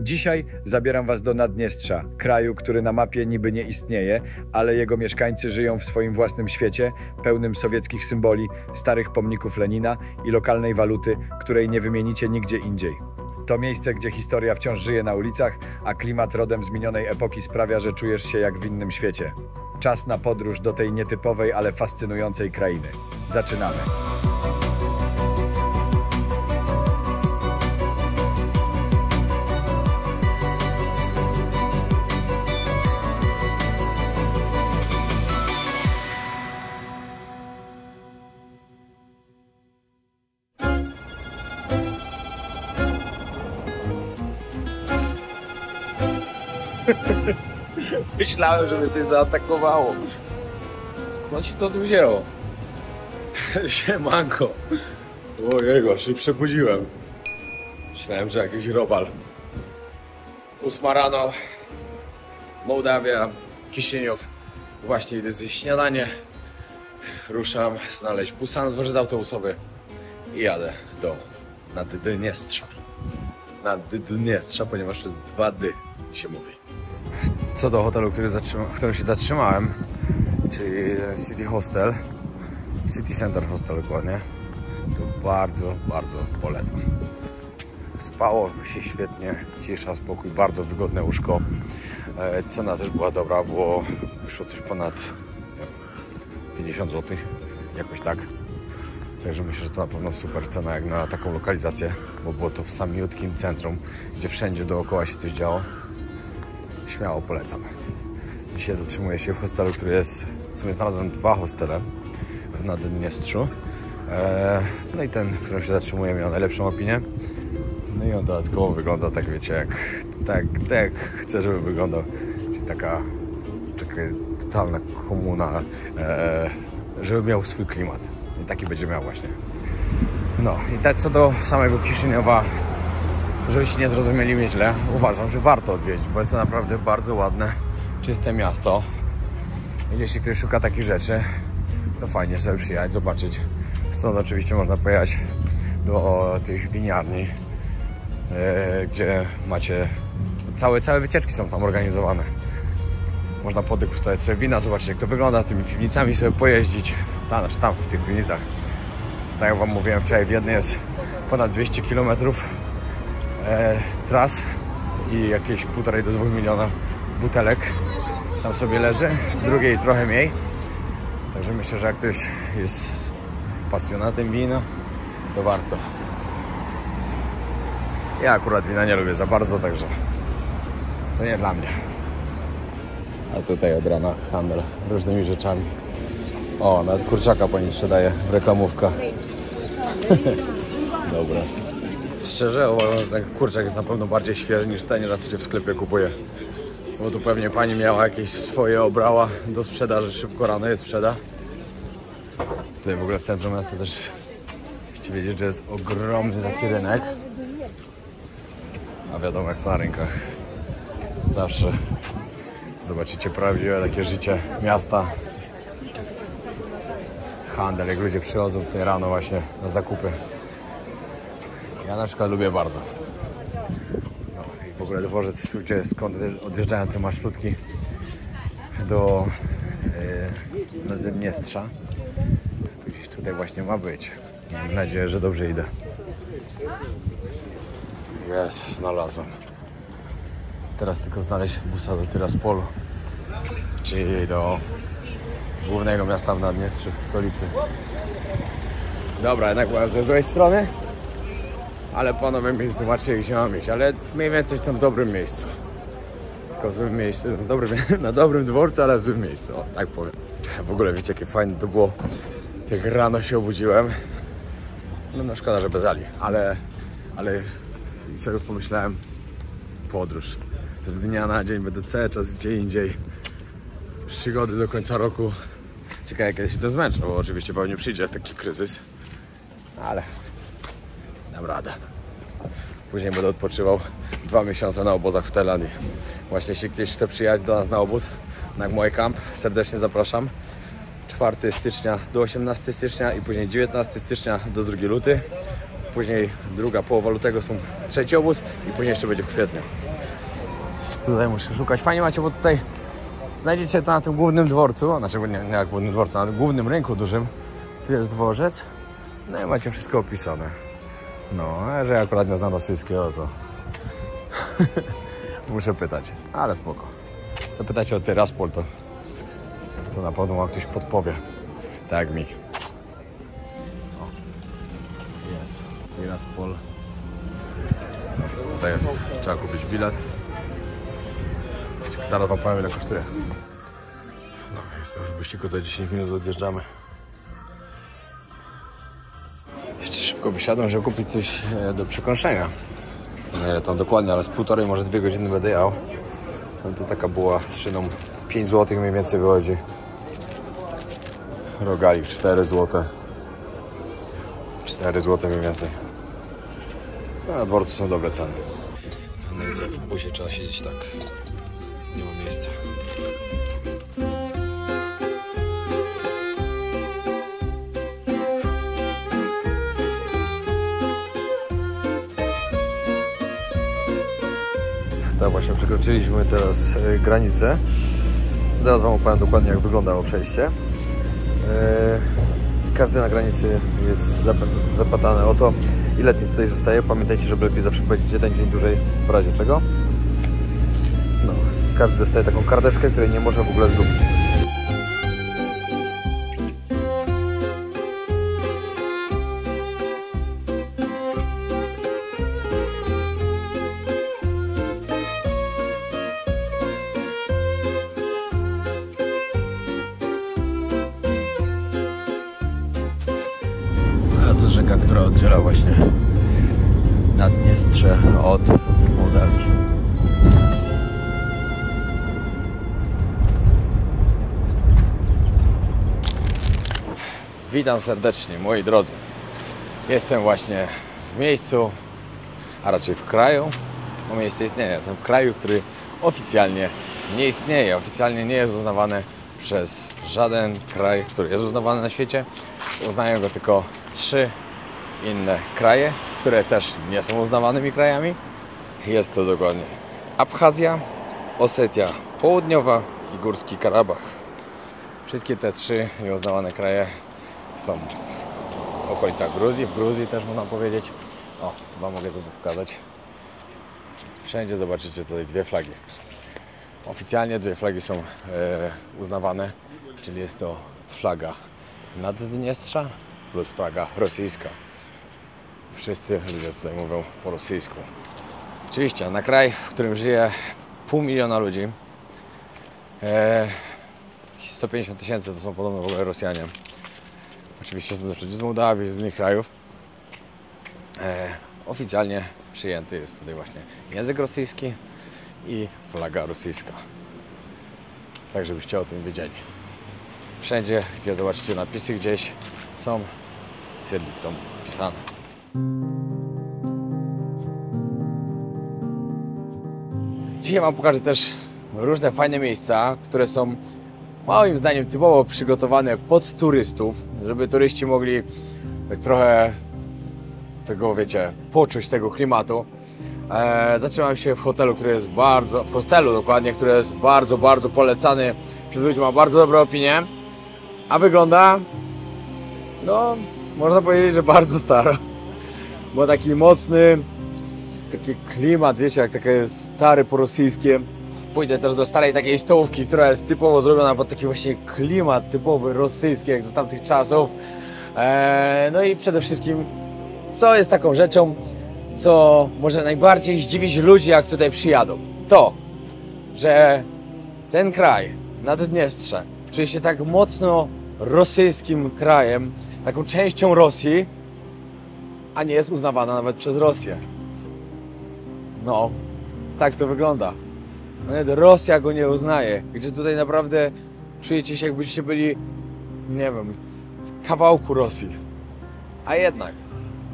Dzisiaj zabieram Was do Naddniestrza, kraju, który na mapie niby nie istnieje, ale jego mieszkańcy żyją w swoim własnym świecie, pełnym sowieckich symboli, starych pomników Lenina i lokalnej waluty, której nie wymienicie nigdzie indziej. To miejsce, gdzie historia wciąż żyje na ulicach, a klimat rodem z minionej epoki sprawia, że czujesz się jak w innym świecie. Czas na podróż do tej nietypowej, ale fascynującej krainy. Zaczynamy! Myślałem, że mnie coś zaatakowało. Skąd się to tu wzięło? Siemanko. Ojego, się przebudziłem. Myślałem, że jakiś robal. 8 rano. Mołdawia, Kiszyniow. Właśnie idę zjeść śniadanie. Ruszam znaleźć busa na dworze autobusowy i jadę do Naddniestrza. Naddniestrza, ponieważ to jest 2 dy się mówi. Co do hotelu, w którym się zatrzymałem, czyli City Hostel, City Center Hostel dokładnie, to bardzo polecam. Spało się świetnie, cisza, spokój, bardzo wygodne łóżko. Cena też była dobra, bo wyszło coś ponad 50 zł, jakoś tak. Także myślę, że to na pewno super cena jak na taką lokalizację, bo było to w samiutkim centrum, gdzie wszędzie dookoła się coś działo. Śmiało polecam. Dzisiaj zatrzymuję się w hostelu, który jest... W sumie znalazłem 2 hostele w Naddniestrzu. No i ten, w którym się zatrzymuję, miał najlepszą opinię. No i on dodatkowo wygląda tak, wiecie, jak chcę, żeby wyglądał. Czyli taka totalna komuna, żeby miał swój klimat. I taki będzie miał właśnie. No i tak co do samego Kiszyniowa, to żebyście nie zrozumieli mnie źle, uważam, że warto odwiedzić, bo jest to naprawdę bardzo ładne, czyste miasto. I jeśli ktoś szuka takich rzeczy, to fajnie sobie przyjechać, zobaczyć. Stąd oczywiście można pojechać do tych winiarni, gdzie macie całe wycieczki są tam organizowane. Można podegustać sobie wina, zobaczyć jak to wygląda, tymi piwnicami sobie pojeździć. Tam w tych piwnicach. Tak jak wam mówiłem wczoraj, w jednej jest ponad 200 km tras i jakieś 1,5 do 2 miliona butelek tam sobie leży, w drugiej trochę mniej. Także myślę, że jak ktoś jest pasjonatem wina, to warto. Ja akurat wina nie lubię za bardzo, także to nie dla mnie. A tutaj od rana handel różnymi rzeczami. O, nawet kurczaka pani sprzedaje, reklamówka. Dobra. Szczerze uważam, że ten kurczak jest na pewno bardziej świeży niż ten, raz w sklepie kupuję. Bo tu pewnie pani miała jakieś swoje obrała do sprzedaży, szybko rano je sprzeda. Tutaj w ogóle w centrum miasta też chcecie wiedzieć, że jest ogromny taki rynek. A wiadomo jak to na rynkach. Zawsze zobaczycie prawdziwe takie życie miasta. Handel, jak ludzie przychodzą tutaj rano właśnie na zakupy. Ja na przykład lubię bardzo. No i w ogóle dworzec, skąd odjeżdżają te marszrutki do Naddniestrza. To gdzieś tutaj właśnie ma być. Mam nadzieję, że dobrze idę. Jest, znalazłem. Teraz tylko znaleźć busa do Tyraspolu, czyli do głównego miasta w Naddniestrzu, w stolicy. Dobra, jednak byłem ze złej strony. Ale panowie mi tłumaczyli, gdzie mam iść, ale mniej więcej jestem w dobrym miejscu. Tylko w złym miejscu, na dobrym dworcu, ale w złym miejscu, o, tak powiem. W ogóle wiecie, jakie fajne to było, jak rano się obudziłem. No szkoda, że bez Ali, ale sobie pomyślałem, podróż. Z dnia na dzień będę cały czas gdzie indziej. Przygody do końca roku. Ciekawe, kiedy się to zmęczę, bo oczywiście pewnie przyjdzie taki kryzys, ale dam radę. Później będę odpoczywał 2 miesiące na obozach w Tajlandii. Właśnie jeśli ktoś chce przyjechać do nas na obóz, na mój camp, serdecznie zapraszam. 4 stycznia do 18 stycznia i później 19 stycznia do 2 luty. Później druga połowa lutego są 3 obóz i później jeszcze będzie w kwietniu. Tutaj muszę szukać. Fajnie macie, bo tutaj znajdziecie to na tym głównym dworcu, znaczy nie na głównym dworcu, na tym głównym rynku dużym. Tu jest dworzec, no i macie wszystko opisane. No, a że ja akurat nie znam rosyjskiego, to muszę pytać, ale spoko. Zapytajcie o Tyraspol, to na pewno wam ktoś podpowie, tak jak mi. O, jest Tyraspol. Tutaj jest, trzeba kupić bilet. Zaraz wam powiem, ile kosztuje. No, jestem w Buściku, za 10 minut odjeżdżamy. Jeszcze szybko wysiadłem, żeby kupić coś do przekąszenia. Nie wiem ile tam dokładnie, ale z 1,5, może 2 godziny będę jechał. No to taka była z szyną 5 zł mniej więcej wychodzi. Rogalik 4 zł. 4 zł mniej więcej. No, na dworcu są dobre ceny. No i co, w busie trzeba siedzieć tak. Nie ma miejsca. Tak, właśnie przekroczyliśmy teraz granicę. Zaraz wam opowiem dokładnie, jak wyglądało przejście. Każdy na granicy jest zapytany o to, ile tutaj zostaje. Pamiętajcie, żeby lepiej zawsze powiedzieć jeden dzień dłużej, w razie czego. No, każdy dostaje taką karteczkę, której nie może w ogóle zgubić. A to rzeka, która oddziela właśnie Naddniestrze od Mołdawii. Witam serdecznie, moi drodzy. Jestem właśnie w miejscu, a raczej w kraju, bo miejsce istnieje. Jestem w kraju, który oficjalnie nie istnieje. Oficjalnie nie jest uznawany przez żaden kraj, który jest uznawany na świecie. Uznają go tylko 3 inne kraje, które też nie są uznawanymi krajami. Jest to dokładnie Abchazja, Osetia Południowa i Górski Karabach. Wszystkie te 3 nieuznawane kraje są w okolicach Gruzji, w Gruzji też można powiedzieć. O, tu wam mogę sobie pokazać. Wszędzie zobaczycie tutaj 2 flagi. Oficjalnie 2 flagi są uznawane, czyli jest to flaga Naddniestrza plus flaga rosyjska. Wszyscy ludzie tutaj mówią po rosyjsku. Oczywiście na kraj, w którym żyje 500 000 ludzi, 150 000 to są podobno w ogóle Rosjanie. Oczywiście są też ludzie z Mołdawii, z innych krajów. Oficjalnie przyjęty jest tutaj właśnie język rosyjski i flaga rosyjska. Tak, żebyście o tym wiedzieli. Wszędzie, gdzie zobaczycie napisy gdzieś, są cyrylicą pisane. Dzisiaj wam pokażę też różne fajne miejsca, które są moim zdaniem typowo przygotowane pod turystów, żeby turyści mogli tak trochę tego, wiecie, poczuć tego klimatu. Zatrzymałem się w hotelu, który jest w hostelu dokładnie, który jest bardzo polecany przez ludzi, ma bardzo dobre opinie, a wygląda, no, można powiedzieć, że bardzo staro. Bo taki mocny, taki klimat, wiecie, jak takie stare porosyjskie. Pójdę też do starej takiej stołówki, która jest typowo zrobiona pod taki właśnie klimat typowy rosyjski, jak z tamtych czasów. No i przede wszystkim, co jest taką rzeczą, co może najbardziej zdziwić ludzi, jak tutaj przyjadą. To, że ten kraj, Naddniestrze, czuje się tak mocno rosyjskim krajem, taką częścią Rosji, a nie jest uznawana nawet przez Rosję. No, tak to wygląda. Nawet Rosja go nie uznaje, gdzie tutaj naprawdę czujecie się, jakbyście byli, nie wiem, w kawałku Rosji. A jednak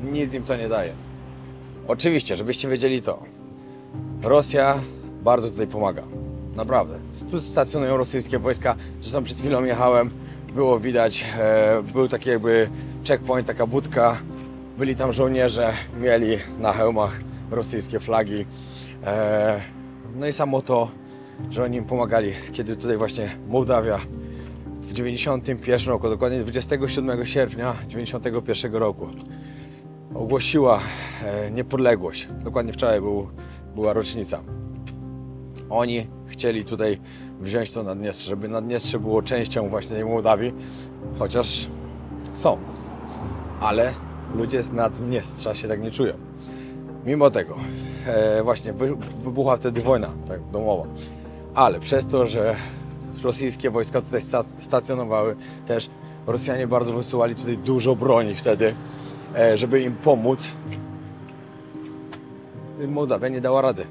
nic im to nie daje. Oczywiście, żebyście wiedzieli to, Rosja bardzo tutaj pomaga. Naprawdę. Tu stacjonują rosyjskie wojska. Zresztą przed chwilą jechałem, było widać, był taki jakby checkpoint, taka budka. Byli tam żołnierze, mieli na hełmach rosyjskie flagi. No i samo to, że oni im pomagali, kiedy tutaj właśnie Mołdawia w 91 roku, dokładnie 27 sierpnia 91 roku ogłosiła niepodległość. Dokładnie wczoraj była rocznica. Oni chcieli tutaj wziąć to Naddniestrze, żeby Naddniestrze było częścią właśnie tej Mołdawii, chociaż są. Ale ludzie z Naddniestrza się tak nie czują. Mimo tego właśnie wybuchła wtedy wojna tak domowa. Ale przez to, że rosyjskie wojska tutaj stacjonowały, też Rosjanie bardzo wysyłali tutaj dużo broni wtedy, żeby im pomóc. Mołdawia nie dała rady.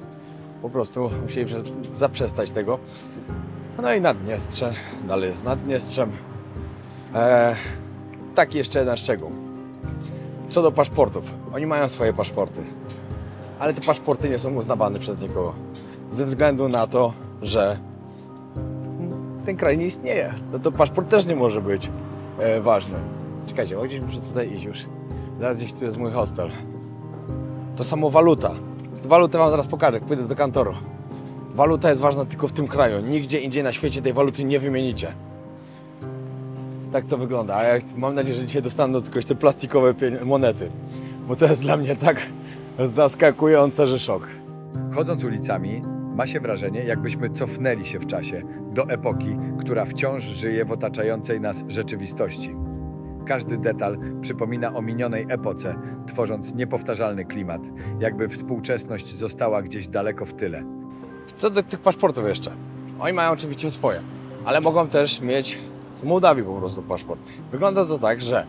Po prostu musieli zaprzestać tego. No i Naddniestrze, dalej jest Naddniestrzem. Taki jeszcze jeden szczegół. Co do paszportów. Oni mają swoje paszporty. Ale te paszporty nie są uznawane przez nikogo. Ze względu na to, że ten kraj nie istnieje. No to paszport też nie może być ważny. Czekajcie, bo gdzieś muszę tutaj iść już. Zaraz gdzieś tu jest mój hostel. To samo waluta. Walutę wam zaraz pokażę, jak pójdę do kantoru. Waluta jest ważna tylko w tym kraju. Nigdzie indziej na świecie tej waluty nie wymienicie. Tak to wygląda. A ja mam nadzieję, że dzisiaj dostaną tylko te plastikowe monety. Bo to jest dla mnie tak zaskakujące, że szok. Chodząc ulicami, ma się wrażenie, jakbyśmy cofnęli się w czasie do epoki, która wciąż żyje w otaczającej nas rzeczywistości. Każdy detal przypomina o minionej epoce, tworząc niepowtarzalny klimat, jakby współczesność została gdzieś daleko w tyle. Co do tych paszportów jeszcze. Oni mają oczywiście swoje, ale mogą też mieć z Mołdawii po prostu paszport. Wygląda to tak, że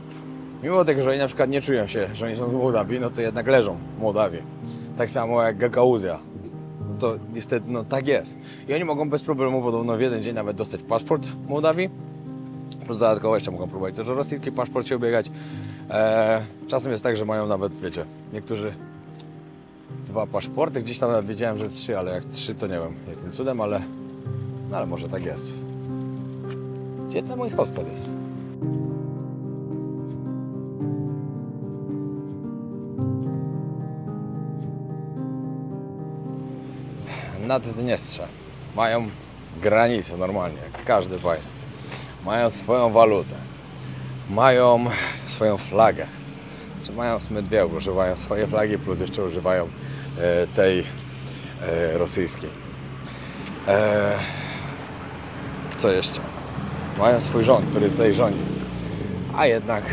mimo tego, że oni na przykład nie czują się, że oni są z Mołdawii, no to jednak leżą w Mołdawii. Tak samo jak Gagauzja. No to niestety, no tak jest. I oni mogą bez problemu podobno w jeden dzień nawet dostać paszport Mołdawii. Plus dodatkowo jeszcze mogą próbować też o rosyjski paszport się ubiegać. Czasem jest tak, że mają nawet, wiecie, niektórzy 2 paszporty. Gdzieś tam nawet wiedziałem, że 3, ale jak 3 to nie wiem jakim cudem, ale może tak jest. Gdzie ten mój hostel jest? Naddniestrze mają granice normalnie, jak każde państwo. Mają swoją walutę, mają swoją flagę. Czy mają w sumie 2, używają swoje flagi, plus jeszcze używają tej rosyjskiej. Co jeszcze? Mają swój rząd, który tutaj rządzi, a jednak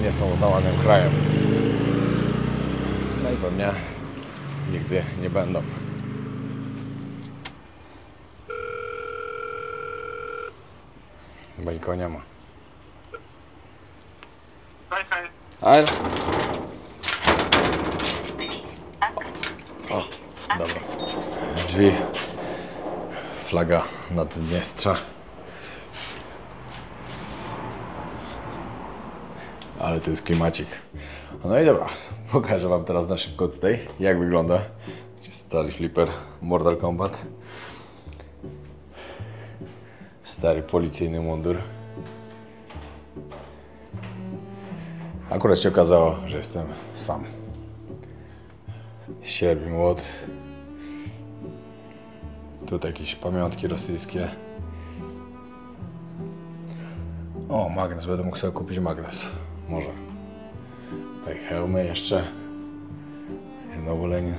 nie są uznawanym krajem. No i pewnie nigdy nie będą. Chyba nikogo nie ma. Hej. O, dobra. Drzwi. Flaga Naddniestrza. Ale to jest klimacik. No i dobra, pokażę wam teraz na szybko tutaj, jak wygląda stary flipper Mortal Kombat. Stary policyjny mundur. Akurat się okazało, że jestem sam. Sierp i młot. Tutaj jakieś pamiątki rosyjskie. O, magnes. Będę mógł sobie kupić magnes. Może. Tutaj hełmy jeszcze. Znowu Lenin.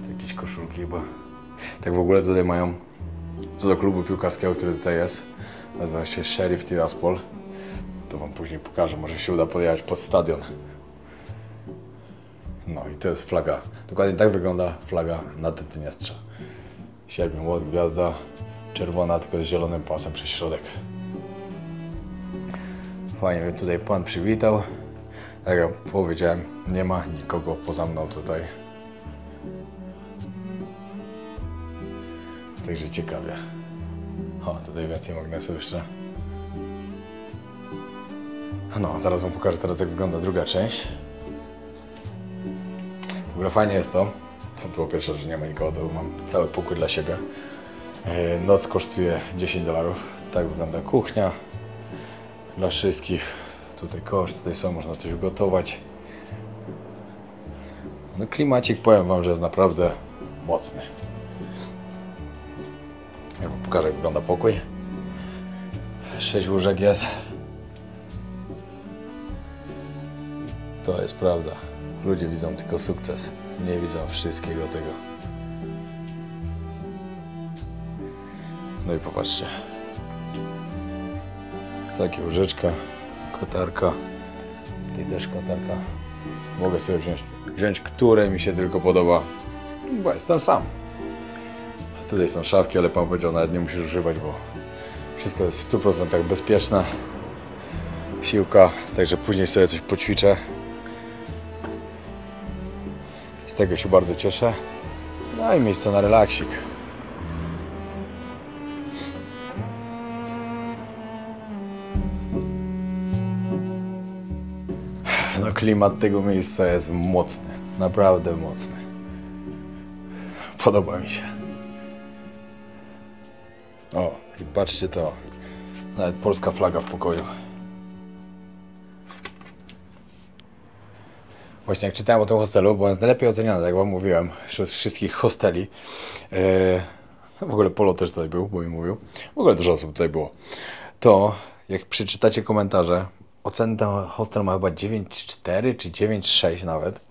Tu jakieś koszulki chyba. Tak w ogóle tutaj mają, co do klubu piłkarskiego, który tutaj jest, nazywa się Sheriff Tiraspol. To wam później pokażę, może się uda podjechać pod stadion. No i to jest flaga. Dokładnie tak wygląda flaga Naddniestrza. Sierp i młot, gwiazda czerwona, tylko z zielonym pasem przez środek. Fajnie mnie tutaj pan przywitał. Tak jak powiedziałem, nie ma nikogo poza mną tutaj. Także ciekawie. O, tutaj więcej magnesów jeszcze. No, zaraz wam pokażę teraz, jak wygląda druga część. W ogóle fajnie jest to po pierwsze, że nie ma nikogo, to mam cały pokój dla siebie. Noc kosztuje $10. Tak wygląda kuchnia dla wszystkich. Tutaj kosz, tutaj są, można coś ugotować. No klimacik, powiem wam, że jest naprawdę mocny. Ja wam pokażę, jak wygląda pokój. 6 łóżek jest. To jest prawda. Ludzie widzą tylko sukces. Nie widzą wszystkiego tego. No i popatrzcie. Takie łóżeczka, kotarka. Tutaj też kotarka. Mogę sobie wziąć, które mi się tylko podoba, bo jestem sam. Tutaj są szafki, ale pan powiedział, nawet nie musisz używać, bo wszystko jest w 100% bezpieczne. Siłka, także później sobie coś poćwiczę. Z tego się bardzo cieszę. No i miejsce na relaksik. No klimat tego miejsca jest mocny, naprawdę mocny. Podoba mi się. O, i patrzcie to, nawet polska flaga w pokoju. Właśnie jak czytałem o tym hostelu, bo on jest najlepiej oceniany, jak wam mówiłem, wśród wszystkich hosteli. W ogóle Polo też tutaj był, bo mi mówił. W ogóle dużo osób tutaj było. To jak przeczytacie komentarze, oceny ten hostel ma chyba 9,4 czy 9,6 nawet.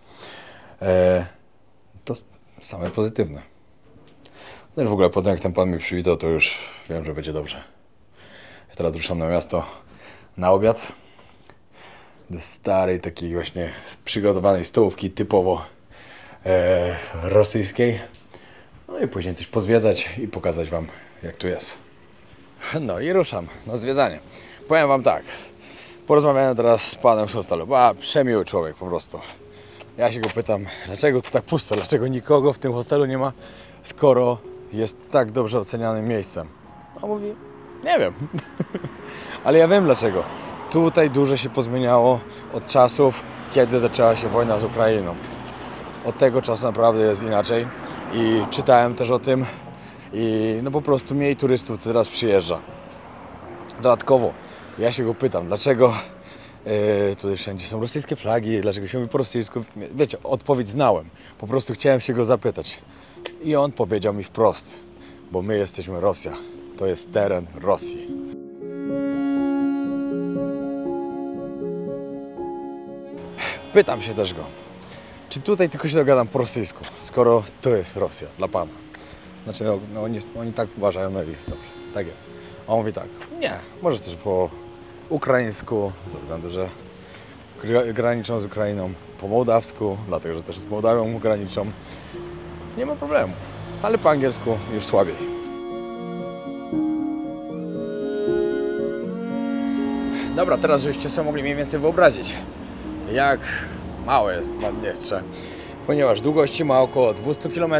To same pozytywne. No i w ogóle potem jak ten pan mnie przywitał, to już wiem, że będzie dobrze. Ja teraz ruszam na miasto na obiad. Do starej takiej właśnie przygotowanej stołówki typowo rosyjskiej. No i później coś pozwiedzać i pokazać wam, jak tu jest. No i ruszam na zwiedzanie. Powiem wam tak. Porozmawiałem teraz z panem z hostelu. Przemiły człowiek po prostu. Ja się go pytam, dlaczego tu tak pusto, dlaczego nikogo w tym hostelu nie ma, skoro jest tak dobrze ocenianym miejscem. On mówi, nie wiem, ale ja wiem dlaczego. Tutaj dużo się pozmieniało od czasów, kiedy zaczęła się wojna z Ukrainą. Od tego czasu naprawdę jest inaczej i czytałem też o tym i no po prostu mniej turystów teraz przyjeżdża. Dodatkowo ja się go pytam, dlaczego tutaj wszędzie są rosyjskie flagi, dlaczego się mówi po rosyjsku. Wiecie, odpowiedź znałem. Po prostu chciałem się go zapytać. I on powiedział mi wprost, bo my jesteśmy Rosja. To jest teren Rosji. Pytam się też go, czy tutaj tylko się dogadam po rosyjsku, skoro to jest Rosja dla pana. Znaczy, no, oni tak uważają, no i dobrze, tak jest. A on mówi tak, nie, może też po ukraińsku, ze względu, że graniczą z Ukrainą, po mołdawsku, dlatego, że też z Mołdawią graniczą. Nie ma problemu, ale po angielsku już słabiej. Dobra, teraz żebyście sobie mogli mniej więcej wyobrazić, jak małe jest Naddniestrze, ponieważ długości ma około 200 km,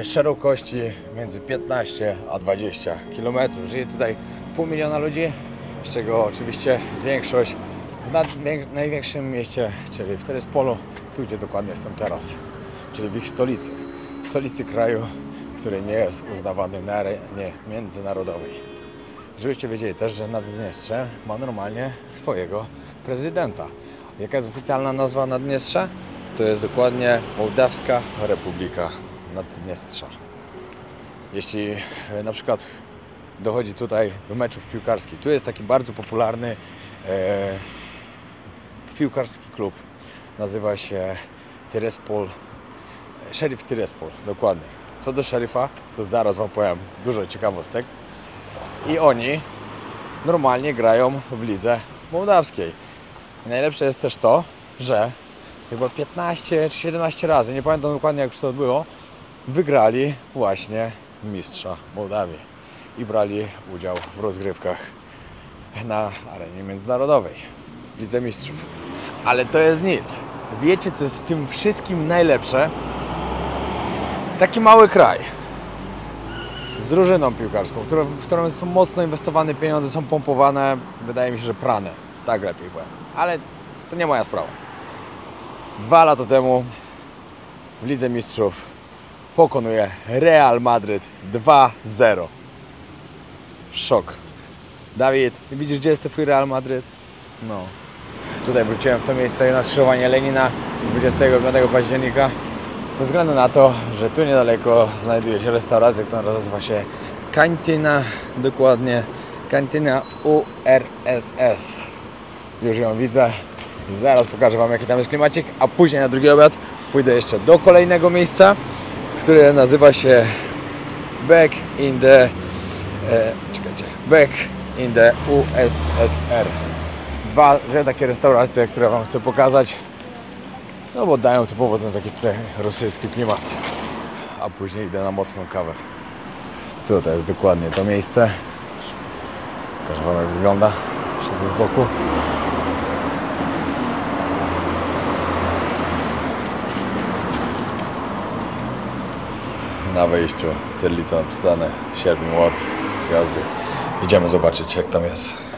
szerokości między 15 a 20 km. Żyje tutaj 500 000 ludzi, z czego oczywiście większość w największym mieście, czyli w Teryspolu, tu gdzie dokładnie jestem teraz, czyli w ich stolicy. W stolicy kraju, który nie jest uznawany na arenie międzynarodowej. Żebyście wiedzieli też, że Naddniestrze ma normalnie swojego prezydenta. Jaka jest oficjalna nazwa Naddniestrza? To jest dokładnie Mołdawska Republika Naddniestrza. Jeśli na przykład dochodzi tutaj do meczów piłkarskich, tu jest taki bardzo popularny piłkarski klub. Nazywa się Tiraspol, Sheriff Tiraspol, dokładnie. Co do szeryfa, to zaraz wam powiem dużo ciekawostek. I oni normalnie grają w lidze mołdawskiej. I najlepsze jest też to, że chyba 15 czy 17 razy, nie pamiętam dokładnie jak już to było, wygrali właśnie mistrza Mołdawii i brali udział w rozgrywkach na arenie międzynarodowej, w Lidze Mistrzów. Ale to jest nic. Wiecie, co jest w tym wszystkim najlepsze? Taki mały kraj z drużyną piłkarską, w którą są mocno inwestowane pieniądze, są pompowane, wydaje mi się, że prane. Tak lepiej powiem. Ale to nie moja sprawa. 2 lata temu w Lidze Mistrzów pokonuje Real Madryt 2-0. Szok. Dawid, widzisz, gdzie jest twój Real Madryt? No. Tutaj wróciłem w to miejsce na skrzyżowanie Lenina 25 października. Ze względu na to, że tu niedaleko znajduje się restauracja, która nazywa się Cantina, dokładnie Cantina URSS. Już ją widzę i zaraz pokażę wam, jaki tam jest klimacik, a później na drugi obiad pójdę jeszcze do kolejnego miejsca, które nazywa się Back in the USSR. Dwie takie restauracje, które wam chcę pokazać, no bo dają typowo ten taki tutaj rosyjski klimat. A później idę na mocną kawę. Tutaj jest dokładnie to miejsce. Pokażę wam, jak wygląda. Jeszcze tu z boku. Na wejściu cyrylicą napisane Sierpień Łot, gwiazdy. Idziemy zobaczyć, jak tam jest.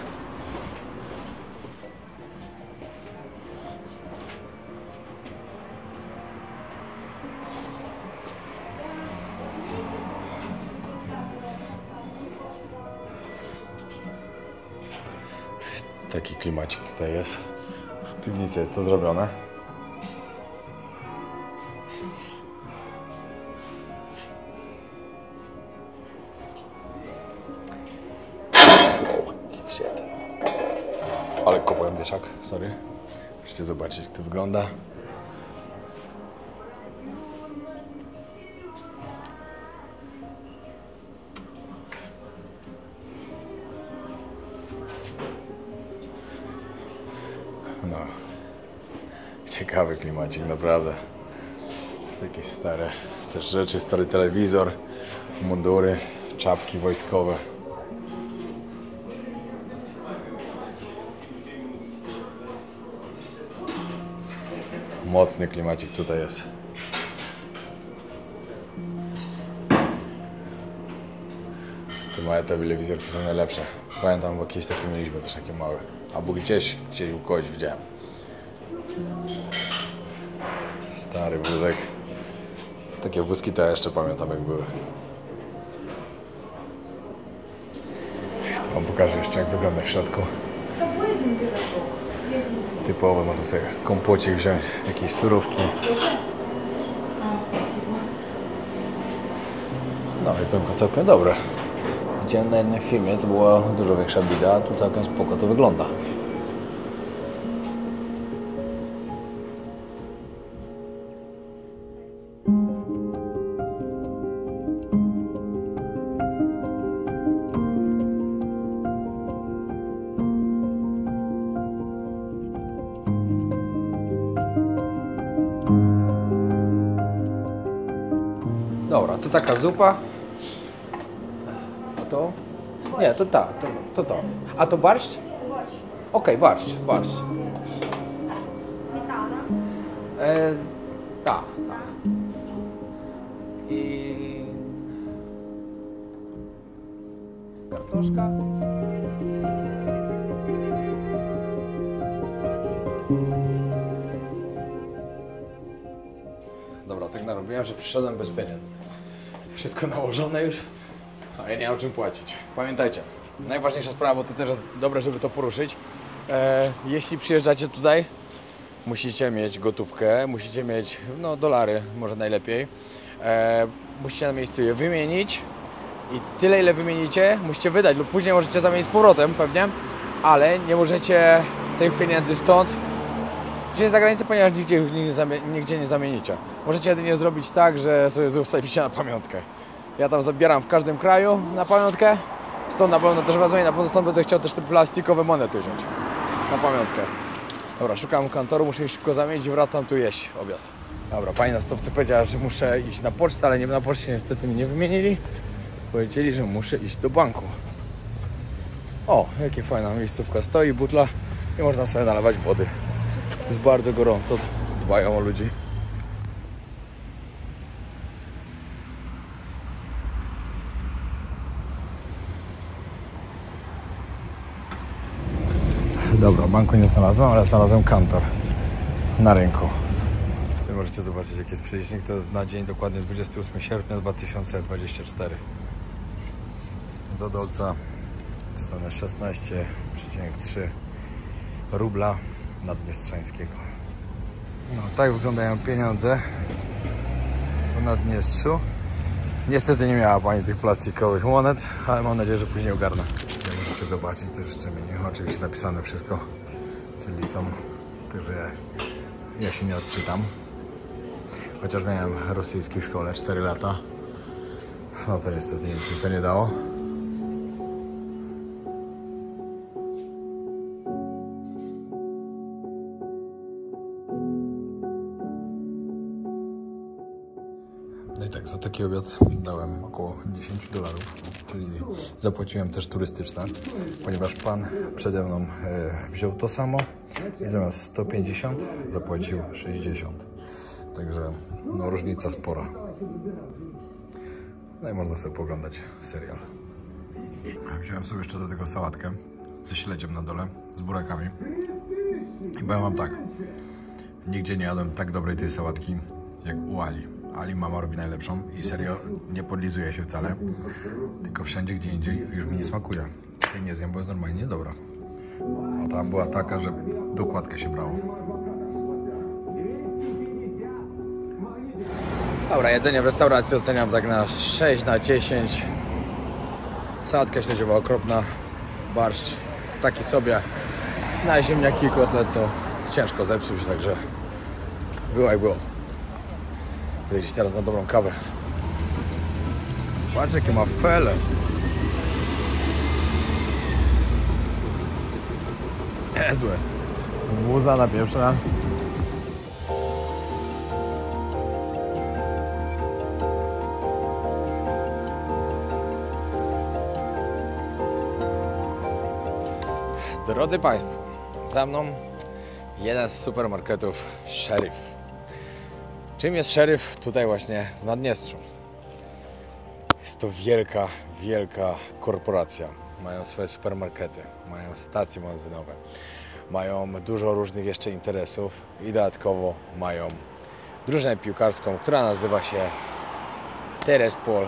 Taki klimacik tutaj jest. W piwnicy jest to zrobione. Ale kopałem wieszak, sorry. Możecie zobaczyć, jak to wygląda. No, ciekawy klimacik, naprawdę. Jakieś stare też rzeczy, stary telewizor, mundury, czapki wojskowe. Mocny klimacik tutaj jest. Te małe telewizorki są najlepsze. Pamiętam, bo jakieś takie mieliśmy, też takie małe. Albo gdzieś u kogoś widziałem. Stary wózek. Takie wózki to ja jeszcze pamiętam, jak były. To wam pokażę jeszcze, jak wygląda w środku. Typowo można sobie kompocik wziąć, jakieś surówki. No jedzonko całkiem dobre. Widziałem na jednym filmie, to była dużo większa bida, a tu całkiem spoko to wygląda. Dobra, to taka zupa. A to? Nie, to ta, to. A to barszcz? Борщ. Okej, barszcz. Сметана. Tak. I... kartoszka. Dobra, tak narobiłem, że przyszedłem bez pieniędzy. Wszystko nałożone już, a ja nie mam czym płacić. Pamiętajcie, najważniejsza sprawa, bo to też jest dobre, żeby to poruszyć. Jeśli przyjeżdżacie tutaj, musicie mieć gotówkę, musicie mieć dolary, może najlepiej. Musicie na miejscu je wymienić i tyle, ile wymienicie, musicie wydać lub później możecie zamienić z powrotem pewnie, ale nie możecie tych pieniędzy stąd wziąć za granicę, ponieważ nigdzie nie zamienicie. Możecie jedynie zrobić tak, że sobie zostawicie na pamiątkę. Ja tam zabieram w każdym kraju na pamiątkę, stąd na pewno też wezmę i na pewno stąd będę chciał też te plastikowe monety wziąć na pamiątkę. Dobra, szukam kantoru, muszę je szybko zamienić i wracam tu jeść obiad. Dobra, pani na stopce powiedziała, że muszę iść na pocztę, ale nie na poczcie niestety mi nie wymienili. Powiedzieli, że muszę iść do banku. O, jakie fajna miejscówka, stoi butla i można sobie nalewać wody. Jest bardzo gorąco, dbają o ludzi. Dobra, banku nie znalazłem, ale znalazłem kantor na rynku. Tutaj możecie zobaczyć, jaki jest przelicznik. To jest na dzień dokładnie 28 sierpnia 2024. Zadolca dostanę 16,3 rubla naddniestrzańskiego. No, tak wyglądają pieniądze. po Naddniestrzu. Niestety nie miała pani tych plastikowych monet, ale mam nadzieję, że później ogarnę. Ja możecie zobaczyć też szczemienie. Oczywiście napisane wszystko cyrylicą, także ja się nie odczytam. Chociaż miałem rosyjski w szkole 4 lata. No to niestety nic mi to nie dało. No i tak, za taki obiad dałem około $10, czyli zapłaciłem też turystyczne, ponieważ pan przede mną wziął to samo i zamiast 150 zapłacił 60. Także no, różnica spora. No i można sobie poglądać serial. Wziąłem sobie jeszcze do tego sałatkę ze śledziem na dole, z burakami. I powiem wam tak, nigdzie nie jadłem tak dobrej tej sałatki jak u Ali. Ali mama robi najlepszą i serio nie podlizuje się wcale, tylko wszędzie gdzie indziej już mi nie smakuje. Tej nie zjem, bo jest normalnie niedobra. A tam była taka, że dokładkę się brało. Dobra, jedzenie w restauracji oceniam tak na 6 na 10. Sałatka śledziowa okropna, barszcz taki sobie. Na ziemniaki i kotlet to ciężko zepsuć, także było jak było. Jeździć teraz na dobrą kawę. Patrz jakie ma fele. Niezłe. Muza na pierwsza. Drodzy Państwo, za mną jeden z supermarketów Sheriff. Czym jest Sheriff tutaj właśnie w Naddniestrzu? Jest to wielka, wielka korporacja. Mają swoje supermarkety, mają stacje benzynowe, mają dużo różnych jeszcze interesów i dodatkowo mają drużynę piłkarską, która nazywa się Tiraspol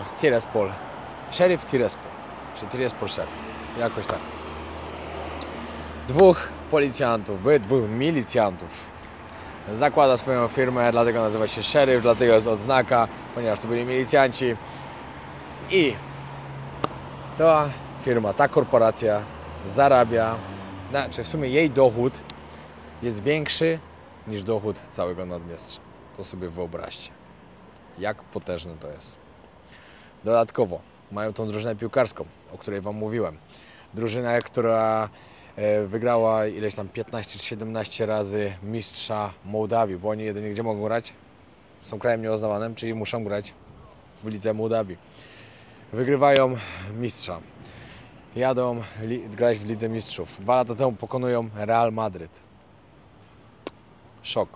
Sheriff Tiraspol, czy Tiraspol Sheriff, jakoś tak. Dwóch policjantów, dwóch milicjantów zakłada swoją firmę, dlatego nazywa się Sheriff, dlatego jest odznaka, ponieważ to byli milicjanci. I ta firma, ta korporacja zarabia, znaczy w sumie jej dochód jest większy niż dochód całego Naddniestrza. To sobie wyobraźcie, jak potężne to jest. Dodatkowo mają tą drużynę piłkarską, o której wam mówiłem. Drużyna, która wygrała ileś tam 15 czy 17 razy mistrza Mołdawii, bo oni jedynie gdzie mogą grać? Są krajem nieoznawanym, czyli muszą grać w lidze Mołdawii. Wygrywają mistrza. Jadą grać w Lidze Mistrzów. 2 lata temu pokonują Real Madryt. Szok.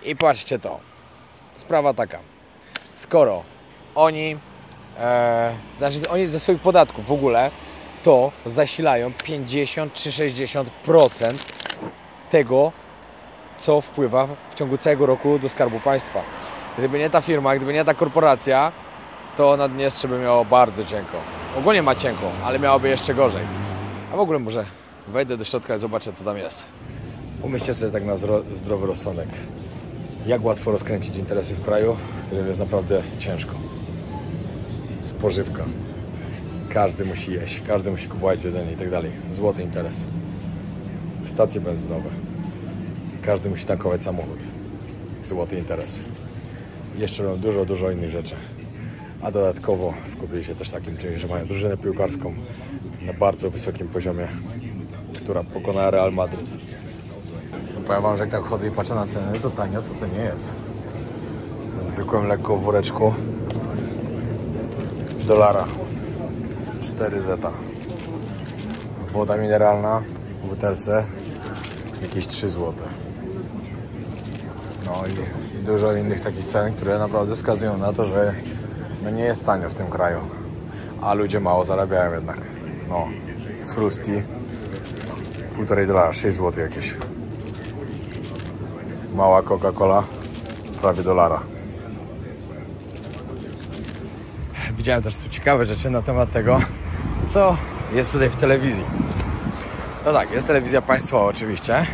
I patrzcie to. Sprawa taka. Skoro oni, oni ze swoich podatków w ogóle to zasilają 50 czy 60% tego, co wpływa w ciągu całego roku do Skarbu Państwa. Gdyby nie ta firma, gdyby nie ta korporacja, to Naddniestrze by miało bardzo cienko. Ogólnie ma cienko, ale miałoby jeszcze gorzej. A w ogóle może wejdę do środka i zobaczę, co tam jest. Pomyślcie sobie tak na zdrowy rozsądek. Jak łatwo rozkręcić interesy w kraju, w którym jest naprawdę ciężko. Spożywka. Każdy musi jeść, każdy musi kupować jedzenie i tak dalej. Złoty interes. Stacje benzynowe. Każdy musi tankować samochód. Złoty interes. Jeszcze robią dużo innych rzeczy. A dodatkowo wkupili się też takim czymś, że mają drużynę piłkarską na bardzo wysokim poziomie, która pokona Real Madryt. No powiem wam, że jak tak chodzę i patrzę na ceny, to tanio to nie jest. Zwykłym lekko w woreczku $1. 4 zeta. Woda mineralna w butelce jakieś 3 zł. No i dużo innych takich cen, które naprawdę wskazują na to, że no nie jest tanio w tym kraju, a ludzie mało zarabiają jednak. No, Frusti $1,5, 6 zł jakieś. Mała Coca-Cola prawie $1. Widziałem też tu ciekawe rzeczy na temat tego, co jest tutaj w telewizji. No tak, jest telewizja państwowa oczywiście.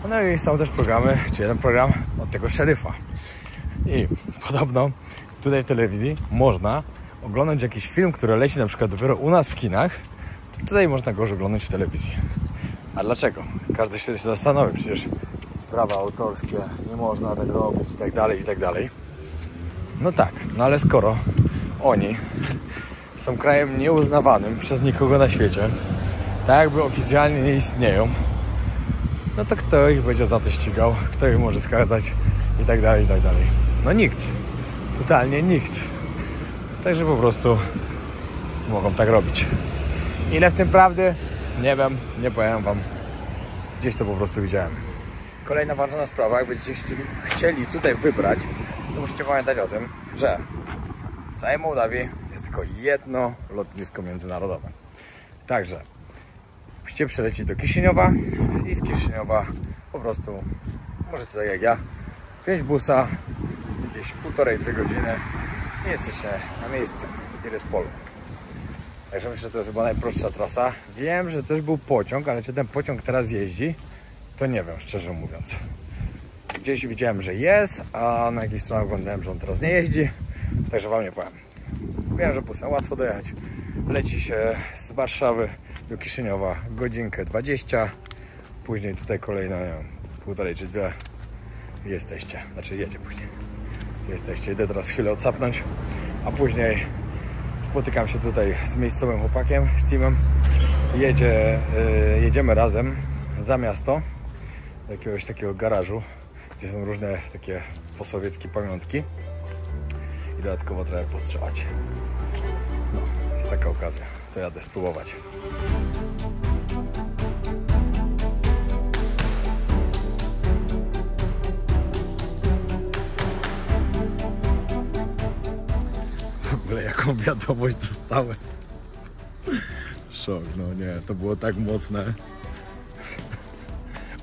No i są też programy, czy jeden program od tego szeryfa. I podobno tutaj w telewizji można oglądać jakiś film, który leci na przykład dopiero u nas w kinach, to tutaj można go już oglądać w telewizji. A dlaczego? Każdy się zastanowi, przecież prawa autorskie, nie można tak robić i tak dalej, i tak dalej. No tak, no ale skoro oni są krajem nieuznawanym przez nikogo na świecie, tak jakby oficjalnie nie istnieją, no to kto ich będzie za to ścigał, kto ich może skazać i tak dalej, i tak dalej. No nikt. Totalnie nikt. Także po prostu mogą tak robić. Ile w tym prawdy? Nie wiem, nie powiem wam. Gdzieś to po prostu widziałem. Kolejna ważna sprawa, jak będziecie chcieli tutaj wybrać, to musicie pamiętać o tym, że w całej Mołdawii jest tylko jedno lotnisko międzynarodowe. Także musicie przylecieć do Kiszyniowa i z Kiszyniowa po prostu możecie tak jak ja wziąć busa, gdzieś 1,5–2 godziny i jesteście na miejscu w Tiraspolu. Także myślę, że to jest chyba najprostsza trasa. Wiem, że też był pociąg, ale czy ten pociąg teraz jeździ, to nie wiem, szczerze mówiąc. Gdzieś widziałem, że jest, a na jakiejś stronie oglądałem, że on teraz nie jeździ. Także wam nie powiem. Wiem, że busem łatwo dojechać. Leci się z Warszawy do Kiszyniowa godzinkę 20. Później tutaj kolejne, nie wiem, 1,5 czy 2 jesteście. Znaczy jedzie później. Jesteście. Idę teraz chwilę odsapnąć, a później spotykam się tutaj z miejscowym chłopakiem, z teamem. Jedziemy razem za miasto do jakiegoś takiego garażu, gdzie są różne takie posowieckie pamiątki i dodatkowo trochę postrzelać. No, jest taka okazja, to jadę spróbować. W ogóle jaką wiadomość dostałem. Szok, no nie, to było tak mocne.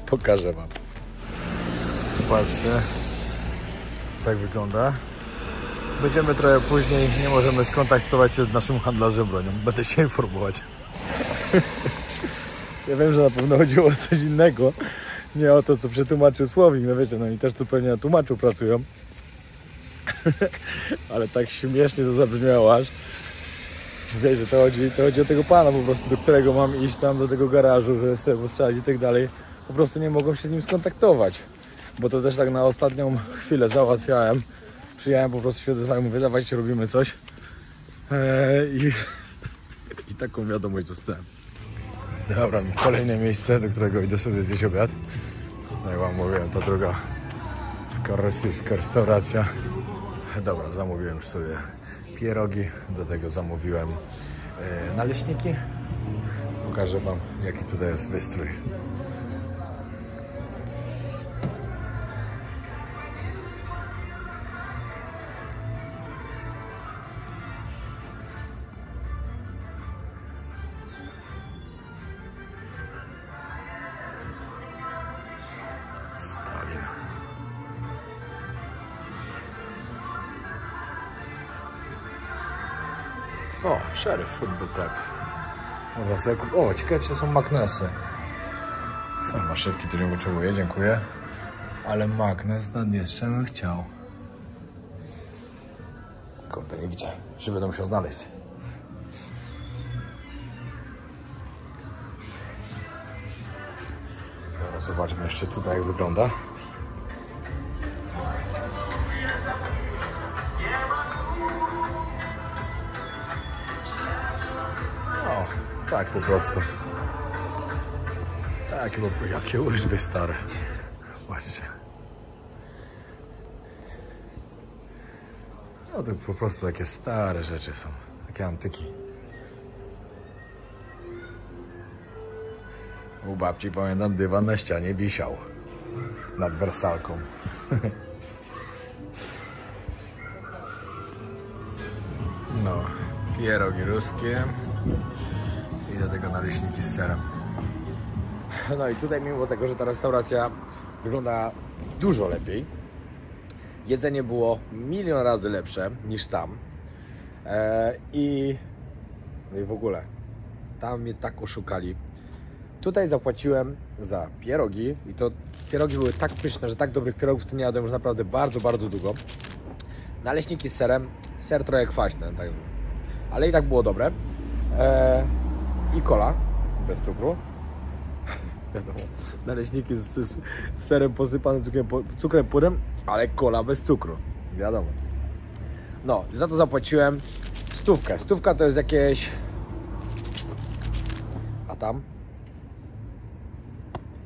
Pokażę wam. Patrzcie, tak wygląda. Będziemy trochę później, nie możemy skontaktować się z naszym handlarzem bronią. Będę się informować. Ja wiem, że na pewno chodziło o coś innego. Nie o to, co przetłumaczył słownik. No wiecie, no i też tu pewnie na tłumaczu pracują. Ale tak śmiesznie to zabrzmiało aż. Wiecie, to chodzi o tego pana po prostu, do którego mam iść tam do tego garażu, żeby sobie postrzelać i tak dalej. Po prostu nie mogą się z nim skontaktować. Bo to też tak na ostatnią chwilę załatwiałem. Przyjechałem, po prostu się odezwałem, mówię, dawajcie, robimy coś. I taką wiadomość dostałem. Dobra, kolejne miejsce, do którego idę sobie zjeść obiad. Jak wam mówiłem, to druga taka rosyjska restauracja. Dobra, zamówiłem już sobie pierogi, do tego zamówiłem naleśniki. Pokażę wam, jaki tutaj jest wystrój. Stalin. O, Sheriff Football Club. O, ciekawe, czy są magnesy. Są maszywki, które nie potrzebuję, dziękuję. Ale magnes nad Dniestrzem bym chciał. Kurde, nie widzę. Że będę musiał znaleźć. Dobra, zobaczmy jeszcze tutaj, jak wygląda. O, tak po prostu. Jakie łyżwy stare. Zobaczcie. No to po prostu takie stare rzeczy są. Takie antyki. U babci, pamiętam, dywan na ścianie wisiał. Nad wersalką. No, pierogi ruskie. I do tego naleśniki z serem. No i tutaj, mimo tego, że ta restauracja wygląda dużo lepiej, jedzenie było 1 000 000 razy lepsze niż tam. No i w ogóle tam mnie tak oszukali. Tutaj zapłaciłem za pierogi i to pierogi były tak pyszne, że tak dobrych pierogów to nie jadłem już naprawdę bardzo, bardzo długo. Naleśniki z serem. Ser trochę kwaśny, tak. Ale i tak było dobre. I cola bez cukru. Wiadomo, naleśniki z serem posypanym cukrem pudrem, ale cola bez cukru. Wiadomo. No, za to zapłaciłem 100. 100 to jest jakieś... A tam?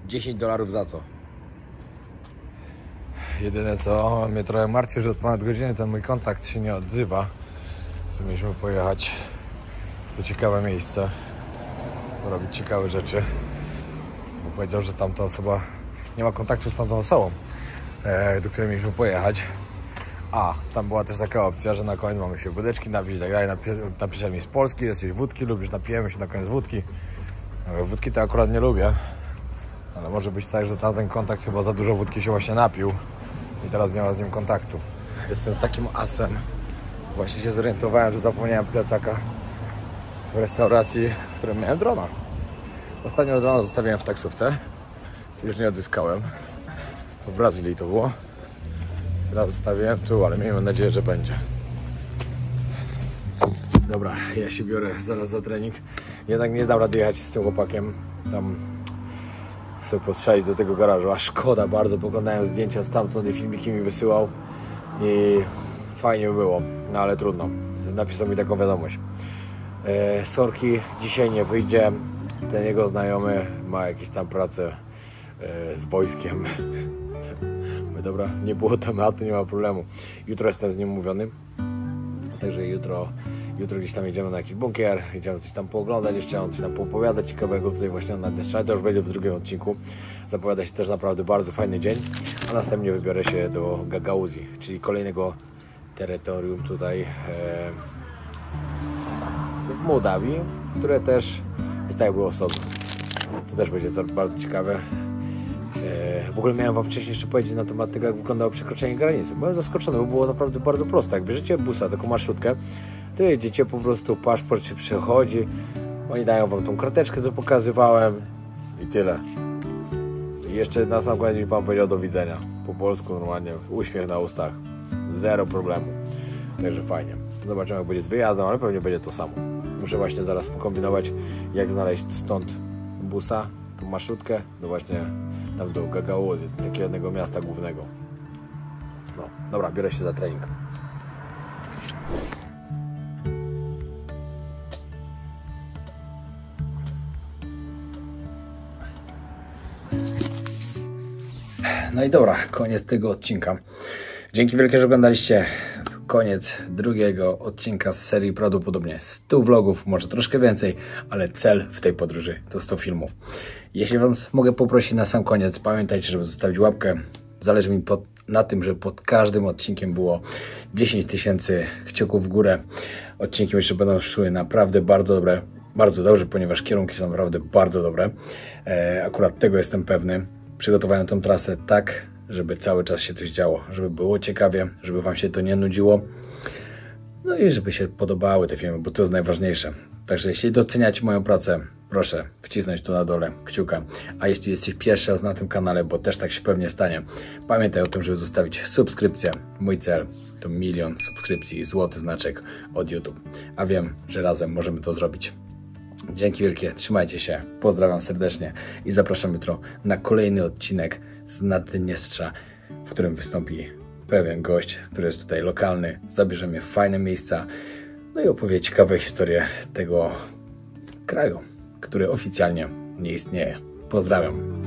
$10 za co? Jedyne co mnie trochę martwi, że od ponad godziny ten mój kontakt się nie odzywa. Tu mieliśmy pojechać w to ciekawe miejsce, robić ciekawe rzeczy. Bo powiedział, że tamta osoba nie ma kontaktu z tamtą osobą, do której mieliśmy pojechać. A tam była też taka opcja, że na koniec mamy się wódeczki napić i tak dalej. Napisał mi z Polski, jesteś wódki, lubisz, napijemy się na koniec wódki. Wódki to akurat nie lubię, ale może być tak, że tamten kontakt chyba za dużo wódki się właśnie napił i teraz nie ma z nim kontaktu. Jestem takim asem. Właśnie się zorientowałem, że zapomniałem plecaka w restauracji, w którym miałem drona. Ostatnio drona zostawiłem w taksówce. Już nie odzyskałem. W Brazylii to było. Teraz zostawiłem tu, ale miejmy nadzieję, że będzie. Dobra, ja się biorę zaraz za trening. Jednak nie dam rady jechać z tym chłopakiem. Tam sobie postrzelić do tego garażu. A szkoda bardzo, poglądałem zdjęcia stamtąd i filmiki mi wysyłał. I fajnie by było, no ale trudno. Napisał mi taką wiadomość. Sorki, dzisiaj nie wyjdzie. Ten jego znajomy ma jakieś tam pracę z wojskiem. Dobra, nie było tematu, nie ma problemu. Jutro jestem z nim umówiony. Także jutro gdzieś tam jedziemy na jakiś bunkier, jedziemy coś tam pooglądać, jeszcze on coś tam poopowiadać ciekawego tutaj właśnie na Naddniestrza. To już będzie w drugim odcinku. Zapowiada się też naprawdę bardzo fajny dzień. A następnie wybiorę się do Gagauzji, czyli kolejnego terytorium tutaj w Mołdawii, które też jest tak jakby osobne. To też będzie to bardzo ciekawe. W ogóle miałem wam wcześniej jeszcze powiedzieć na temat tego, jak wyglądało przekroczenie granicy. Byłem zaskoczony, bo było naprawdę bardzo proste. Jak bierzecie busa, taką marszrutkę, to jedziecie po prostu, paszport się przechodzi, oni dają wam tą karteczkę, co pokazywałem i tyle. I jeszcze na sam koniec mi pan powiedział do widzenia. Po polsku normalnie, uśmiech na ustach. Zero problemu. Także fajnie. Zobaczymy, jak będzie z wyjazdem, ale pewnie będzie to samo. Muszę właśnie zaraz pokombinować, jak znaleźć stąd busa, tą marszrutkę, no właśnie tam do Gagauzji, takiego jednego miasta głównego. No, dobra, biorę się za trening. No i dobra, koniec tego odcinka. Dzięki wielkie, że oglądaliście koniec drugiego odcinka z serii prawdopodobnie 100 vlogów, może troszkę więcej, ale cel w tej podróży to 100 filmów. Jeśli wam mogę poprosić na sam koniec, pamiętajcie, żeby zostawić łapkę. Zależy mi na tym, że pod każdym odcinkiem było 10 000 kciuków w górę. Odcinki jeszcze będą szły naprawdę bardzo dobrze, ponieważ kierunki są naprawdę bardzo dobre. Akurat tego jestem pewny. Przygotowałem tą trasę tak, żeby cały czas się coś działo, żeby było ciekawie, żeby wam się to nie nudziło. No i żeby się podobały te filmy, bo to jest najważniejsze. Także jeśli doceniacie moją pracę, proszę wcisnąć tu na dole kciuka. A jeśli jesteś pierwszy raz na tym kanale, bo też tak się pewnie stanie, pamiętaj o tym, żeby zostawić subskrypcję. Mój cel to 1 000 000 subskrypcji i złoty znaczek od YouTube. A wiem, że razem możemy to zrobić. Dzięki wielkie, trzymajcie się, pozdrawiam serdecznie i zapraszam jutro na kolejny odcinek z Naddniestrza, w którym wystąpi pewien gość, który jest tutaj lokalny, zabierze mnie w fajne miejsca, no i opowie ciekawe historie tego kraju, który oficjalnie nie istnieje. Pozdrawiam.